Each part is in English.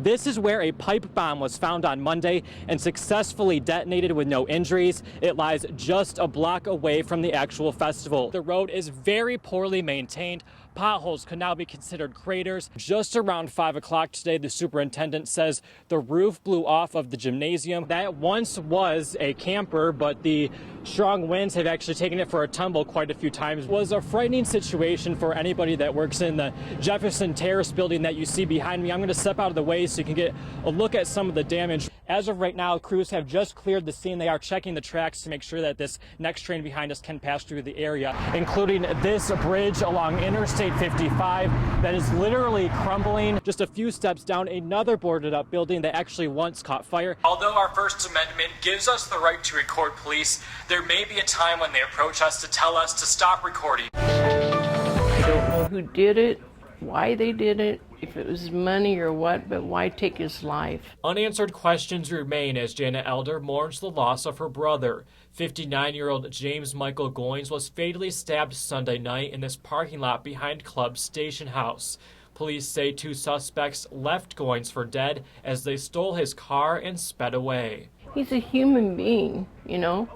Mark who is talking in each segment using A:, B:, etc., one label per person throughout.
A: This is where a pipe bomb was found on Monday and successfully detonated with no injuries. It lies just a block away from the actual festival. The road is very poorly maintained. Potholes could now be considered craters. Just around 5 o'clock today, the superintendent says the roof blew off of the gymnasium. That once was a camper, but the strong winds have actually taken it for a tumble quite a few times. It was a frightening situation for anybody that works in the Jefferson Terrace building that you see behind me. I'm going to step out of the way so you can get a look at some of the damage. As of right now, crews have just cleared the scene. They are checking the tracks to make sure that this next train behind us can pass through the area, including this bridge along Interstate 55 that is literally crumbling. Just a few steps down, another boarded up building that actually once caught fire. Although our First Amendment gives us the right to record police, there may be a time when they approach us to tell us to stop recording.
B: I don't know who did it, why they did it, if it was money or what, but why take his life?
A: Unanswered questions remain as Janet Elder mourns the loss of her brother. 59-year-old James Michael Goins was fatally stabbed Sunday night in this parking lot behind Club Station House. Police say 2 suspects left Goins for dead as they stole his car and sped away.
B: He's a human being, you know,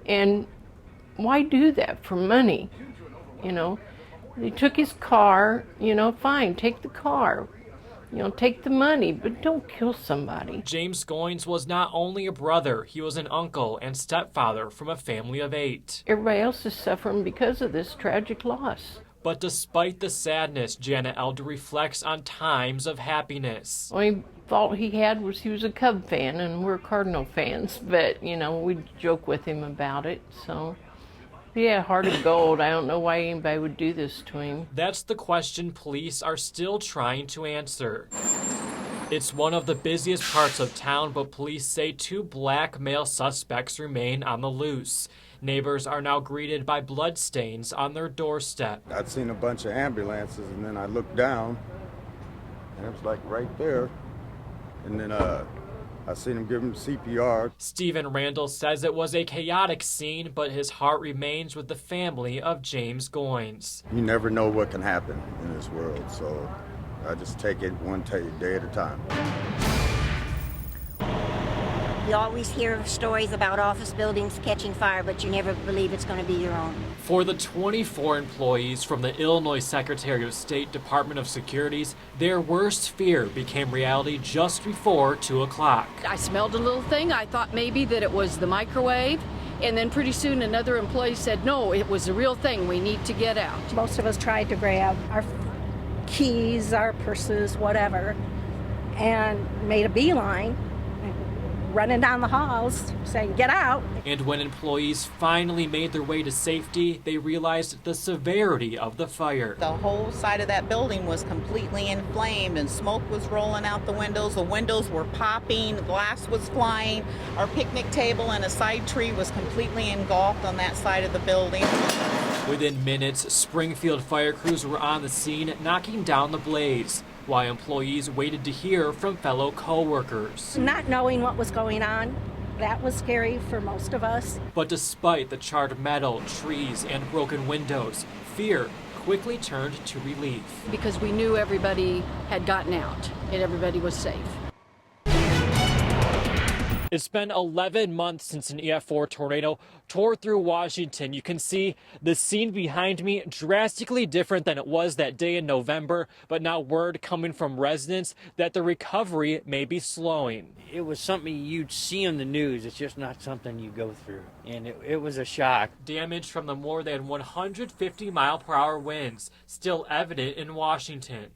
B: and why do that for money, you know? They took his car, you know, fine, take the car, you know, take the money, but don't kill somebody.
A: James Goins was not only a brother, he was an uncle and stepfather from a family of 8.
B: Everybody else is suffering because of this tragic loss.
A: But despite the sadness, Janet Elder reflects on times of happiness.
B: Only fault he had was he was a Cub fan and we're Cardinal fans, but, you know, we joke with him about it, so. Yeah, heart of gold. I don't know why anybody would do this to him.
A: That's the question police are still trying to answer. It's one of the busiest parts of town, but police say 2 black male suspects remain on the loose. Neighbors are now greeted by bloodstains on their doorstep.
C: I'd seen a bunch of ambulances, and then I looked down, and it was like right there. And then I seen him give him CPR.
A: Stephen Randall says it was a chaotic scene, but his heart remains with the family of James Goins.
C: You never know what can happen in this world, so I just take it one day at a time.
D: You always hear stories about office buildings catching fire, but you never believe it's going to be your own.
A: For the 24 employees from the Illinois Secretary of State Department of Securities, their worst fear became reality just before 2 o'clock.
E: I smelled a little thing. I thought maybe that it was the microwave. And then pretty soon another employee said, no, it was a real thing. We need to get out.
F: Most of us tried to grab our keys, our purses, whatever, and made a beeline, running down the halls saying, get out.
A: And when employees finally made their way to safety, they realized the severity of the fire.
G: The whole side of that building was completely inflamed and smoke was rolling out the windows. The windows were popping, glass was flying. Our picnic table and a side tree was completely engulfed on that side of the building.
A: Within minutes, Springfield fire crews were on the scene, knocking down the blaze, while employees waited to hear from fellow co-workers.
F: Not knowing what was going on, that was scary for most of us.
A: But despite the charred metal, trees, and broken windows, fear quickly turned to relief.
E: Because we knew everybody had gotten out and everybody was safe.
A: It's been 11 months since an EF4 tornado tore through Washington. You can see the scene behind me drastically different than it was that day in November, but now word coming from residents that the recovery may be slowing.
H: It was something you'd see on the news. It's just not something you go through, and it was a shock.
A: Damage from the more than 150-mile-per-hour winds still evident in Washington.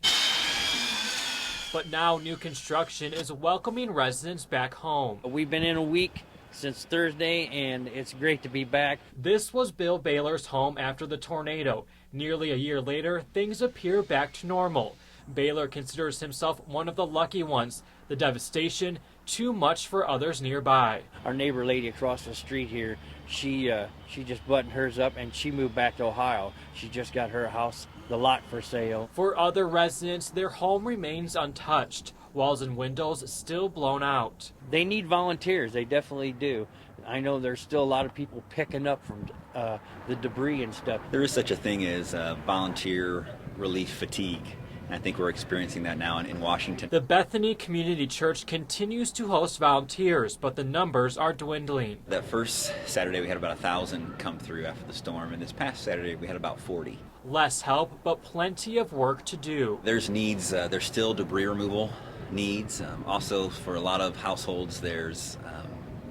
A: But now new construction is welcoming residents back home.
H: We've been in a week since Thursday, and it's great to be back.
A: This was Bill Baylor's home after the tornado. Nearly a year later, things appear back to normal. Baylor considers himself one of the lucky ones. The devastation, too much for others nearby.
H: Our neighbor lady across the street here, she just buttoned hers up and she moved back to Ohio. She just got her house, the lot for sale.
A: For other residents, their home remains untouched. Walls and windows still blown out.
H: They need volunteers, they definitely do. I know there's still a lot of people picking up from the debris and stuff.
I: There is such a thing as volunteer relief fatigue. And I think we're experiencing that now in Washington.
A: The Bethany Community Church continues to host volunteers, but the numbers are dwindling.
I: That first Saturday we had about 1,000 come through after the storm, and this past Saturday we had about 40.
A: Less help, but plenty of work to do.
I: There's needs, there's still debris removal needs. Also for a lot of households there's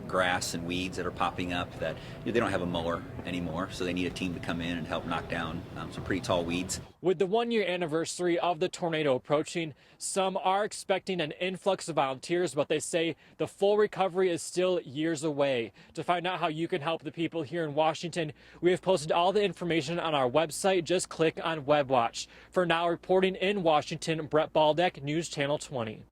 I: grass and weeds that are popping up that they don't have a mower anymore, so they need a team to come in and help knock down some pretty tall weeds.
A: With the one-year anniversary of the tornado approaching, some are expecting an influx of volunteers, but they say the full recovery is still years away. To find out how you can help the people here in Washington, we have posted all the information on our website. Just click on Web Watch. For now, reporting in Washington, Brett Baldeck, News Channel 20.